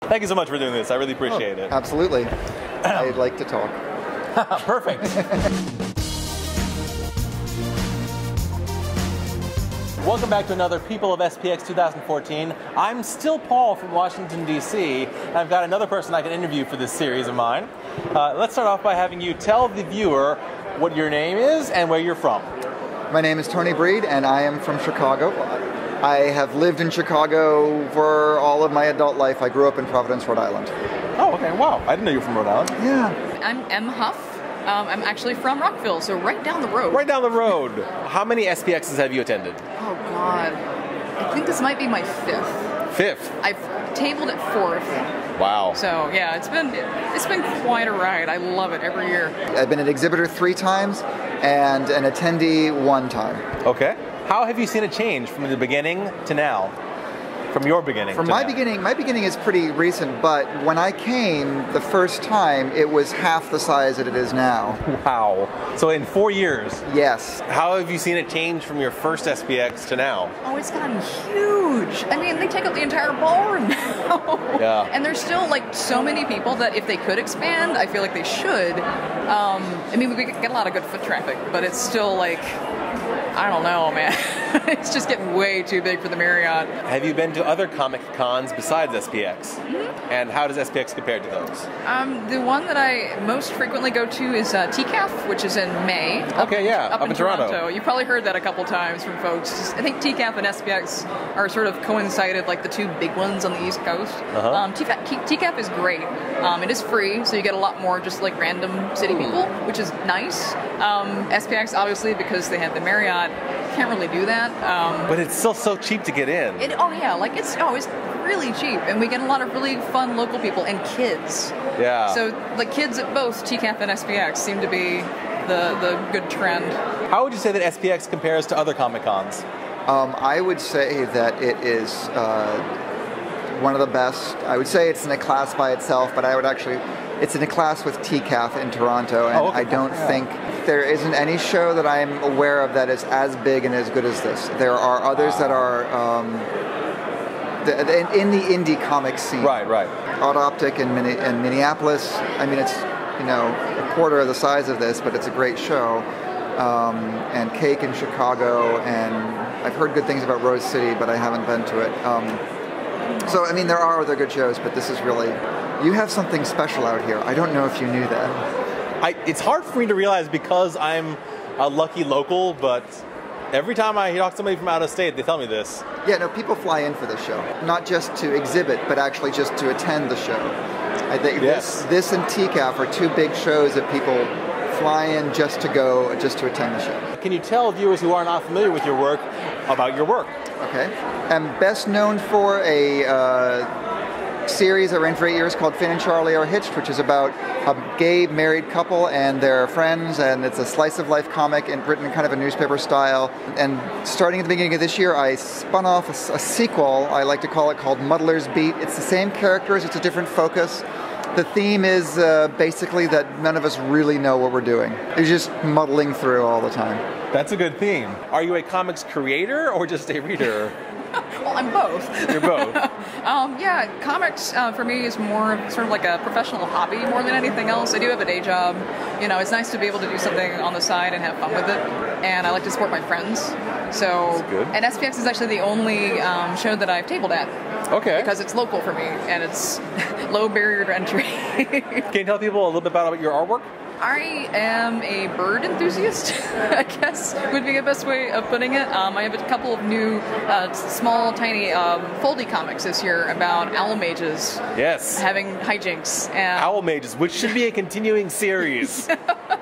Thank you so much for doing this. I really appreciate it. Absolutely. I'd like to talk. Perfect. Welcome back to another People of SPX 2014. I'm still Paul from Washington, D.C., and I've got another person I can interview for this series of mine. Let's start off by having you tell the viewer what your name is and where you're from. My name is Tony Breed, and I am from Chicago. I have lived in Chicago for all of my adult life. I grew up in Providence, Rhode Island. Oh, okay. Wow. I didn't know you were from Rhode Island. Yeah. I'm M. Huff. I'm actually from Rockville, so right down the road. Right down the road. How many SPXs have you attended? Oh, God. I think this might be my fifth. Fifth? I've tabled at fourth. Wow. So, yeah, it's been quite a ride. I love it every year. I've been an exhibitor 3 times and an attendee 1 time. Okay. How have you seen a change from the beginning to now? From your beginning From to my now? beginning, my beginning is pretty recent, but when I came the first time, it was half the size that it is now. Wow. So in 4 years? Yes. How have you seen it change from your first SPX to now? Oh, it's gotten huge. I mean, they take up the entire ballroom now. Yeah. And there's still, like, so many people that if they could expand, I feel like they should. I mean, we get a lot of good foot traffic, but it's still, like, I don't know, man. It's just getting way too big for the Marriott. Have you been to other Comic Cons besides SPX? Mm-hmm. And how does SPX compare to those? The one that I most frequently go to is TCAF, which is in May. Up in Toronto. You probably heard that a couple times from folks. I think TCAF and SPX are sort of coincided, like the 2 big ones on the East Coast. TCAF is great. It is free, so you get a lot more just like random city people, which is nice. SPX, obviously, because they have the Marriott, can't really do that. But it's still so cheap to get in. It's really cheap, and we get a lot of really fun local people and kids. Yeah. So the kids at both TCAF and SPX seem to be the good trend. How would you say that SPX compares to other Comic Cons? I would say that it is one of the best. I would say it's in a class by itself, but it's in a class with TCAF in Toronto, and I don't think there isn't any show that I'm aware of that is as big and as good as this. There are others that are in the indie comic scene. Right. Odd Optic in Minneapolis. I mean, it's a quarter of the size of this, but it's a great show. And Cake in Chicago, and I've heard good things about Rose City, but I haven't been to it. So I mean, there are other good shows, but this is really. You have something special out here. I don't know if you knew that. It's hard for me to realize because I'm a lucky local, but every time I talk to somebody from out of state, they tell me this. Yeah, no, people fly in for this show. Not just to exhibit, but actually just to attend the show. I think this and TCAF are 2 big shows that people fly in just to attend the show. Can you tell viewers who are not familiar with your work about your work? Okay. I'm best known for a series I ran for 8 years called Finn and Charlie Are Hitched, which is about a gay married couple and their friends, and it's a slice of life comic and written in kind of a newspaper style. And starting at the beginning of this year, I spun off a sequel, I like to call it, called Muddler's Beat. It's the same characters, it's a different focus. The theme is basically that none of us really know what we're doing. You're just muddling through all the time. That's a good theme. Are you a comics creator or just a reader? Well, I'm both. You're both. Yeah, comics for me is more sort of like a professional hobby more than anything else. I do have a day job. It's nice to be able to do something on the side and have fun with it. And I like to support my friends. So, that's good. And SPX is actually the only show that I've tabled at. Okay. Because it's local for me and it's low barrier to entry. Can you tell people a little bit about your artwork? I am a bird enthusiast, I guess, would be the best way of putting it. I have a couple of new, small, tiny, foldy comics this year about owl mages. Yes. Having hijinks. Owl mages, which should be a continuing series,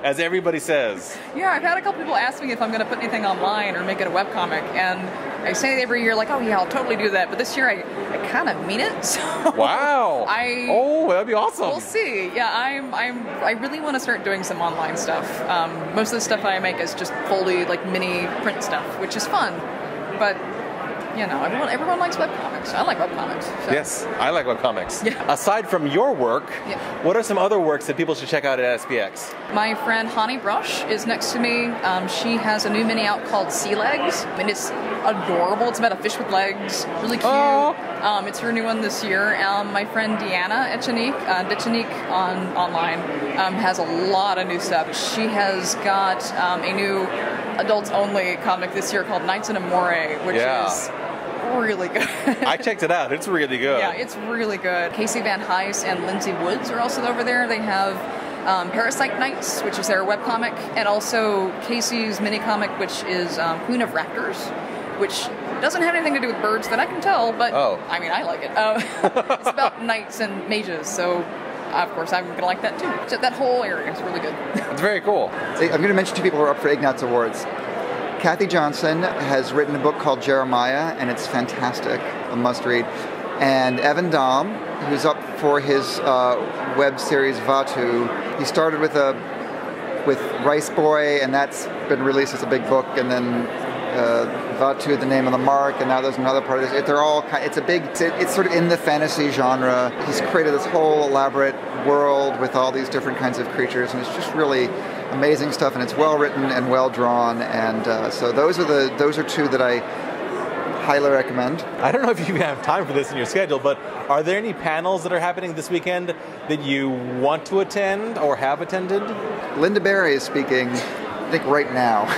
as everybody says. Yeah, I've had a couple people ask me if I'm going to put anything online or make it a webcomic, and I say every year, like, oh yeah, I'll totally do that, but this year I kind of mean it, so... Wow! That'd be awesome! We'll see. Yeah, I really want to start doing some online stuff. Most of the stuff I make is just foldy, like, mini print stuff, which is fun, but you know, everyone likes webcomics. I like webcomics. So. Yes, I like webcomics. Yeah. Aside from your work, what are some other works that people should check out at SPX? My friend Hani Brush is next to me. She has a new mini out called Sea Legs, and it's adorable. It's about a fish with legs, really cute. Oh. It's her new one this year. My friend Deanna Etchanik online has a lot of new stuff. She has got a new adults-only comic this year called Nights in Amore, which is really good. I checked it out. It's really good. Yeah, it's really good. Casey Van Heis and Lindsay Woods are also over there. They have Parasite Nights, which is their webcomic, and also Casey's mini comic, which is Queen of Raptors, which doesn't have anything to do with birds that I can tell, but I mean, I like it. It's about knights and mages, so of course I'm going to like that too. So that whole area is really good. It's very cool. I'm going to mention two people who are up for Ignatz Awards. Kathy Johnson has written a book called Jeremiah, and it's fantastic, a must-read. And Evan Dom, who's up for his web series Vatu. He started with Rice Boy, and that's been released as a big book, and then Vatu, The Name of the Mark, and now there's another part of it. They're all it's sort of in the fantasy genre. He's created this whole elaborate world with all these different kinds of creatures, and it's just really amazing stuff, and it's well written and well drawn, and so those are two that I highly recommend. I don't know if you have time for this in your schedule, but are there any panels that are happening this weekend that you want to attend or have attended? Linda Berry is speaking, I think right now.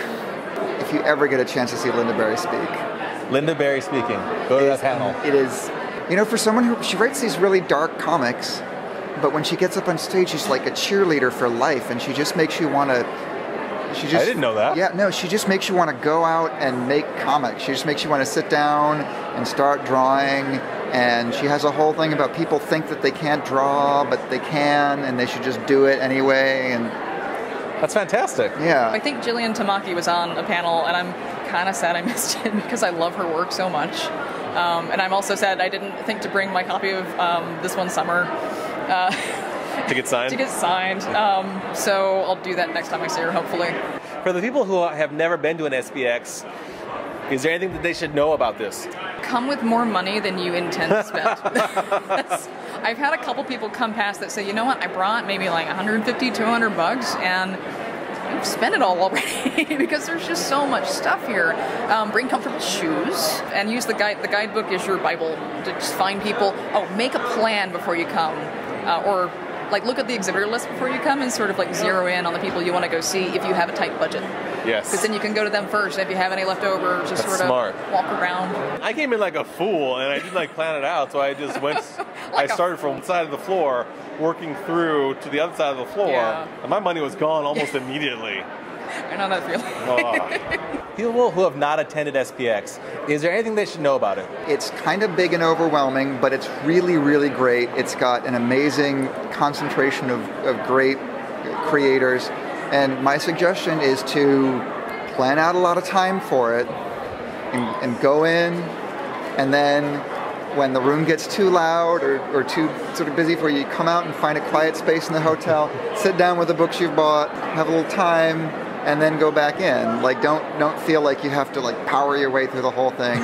If you ever get a chance to see Linda Berry speak. Linda Berry speaking. Go to that panel. It is, you know, for someone who, she writes these really dark comics, but when she gets up on stage, she's like a cheerleader for life, and she just makes you want to, I didn't know that. Yeah, no, she just makes you want to go out and make comics. She just makes you want to sit down and start drawing, and she has a whole thing about people think that they can't draw, but they can, and they should just do it anyway, and that's fantastic. Yeah. I think Jillian Tamaki was on a panel, and I'm kind of sad I missed it because I love her work so much. And I'm also sad I didn't think to bring my copy of This One Summer. To get signed? To get signed. So I'll do that next time I see her, hopefully. For the people who have never been to an SPX, is there anything that they should know about this? Come with more money than you intend to spend. I've had a couple people come past that say, you know what, I brought maybe like $150, $200, and you've spent it all already because there's just so much stuff here. Bring comfortable shoes and use the guide. The guidebook is your Bible to just find people. Make a plan before you come, or like look at the exhibitor list before you come and sort of like zero in on the people you want to go see if you have a tight budget. Yes. Because then you can go to them first. If you have any left over, just That's sort of smart. Walk around. I came in like a fool, and I didn't like plan it out, so I just went. I started from one side of the floor, working through to the other side of the floor, and my money was gone almost immediately. I know that feeling. People who have not attended SPX, is there anything they should know about it? It's kind of big and overwhelming, but it's really, really great. It's got an amazing concentration of great creators. And my suggestion is to plan out a lot of time for it and go in, and then when the room gets too loud or too sort of busy for you, come out and find a quiet space in the hotel, sit down with the books you've bought, have a little time, and then go back in. Like, don't feel like you have to like power your way through the whole thing.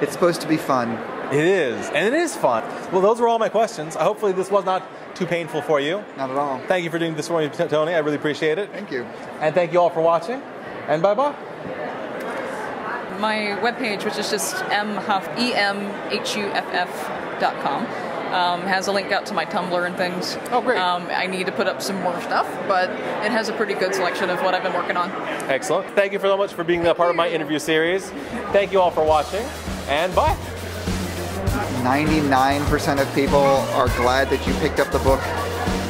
It's supposed to be fun. It is, and it is fun. Well, those were all my questions. Hopefully this was not too painful for you. Not at all. Thank you for doing this for me, Tony. I really appreciate it. Thank you. And thank you all for watching, and bye-bye. My webpage, which is just emhuff.com, has a link out to my Tumblr and things. Oh, great. I need to put up some more stuff, but it has a pretty good selection of what I've been working on. Excellent. Thank you so much for being a part of my interview series. Thank you all for watching, and bye. 99% of people are glad that you picked up the book.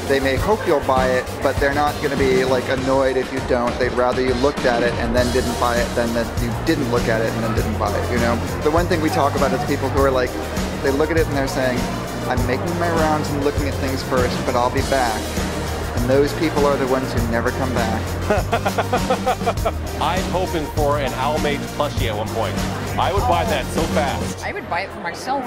They may hope you'll buy it, but they're not going to be like annoyed if you don't. They'd rather you looked at it and then didn't buy it than that you didn't look at it and then didn't buy it, you know? The one thing we talk about is people who are like, they look at it and they're saying, I'm making my rounds and looking at things first, but I'll be back. And those people are the ones who never come back. I'm hoping for an Owlmate plushie at one point. I would buy that so fast. I would buy it for myself.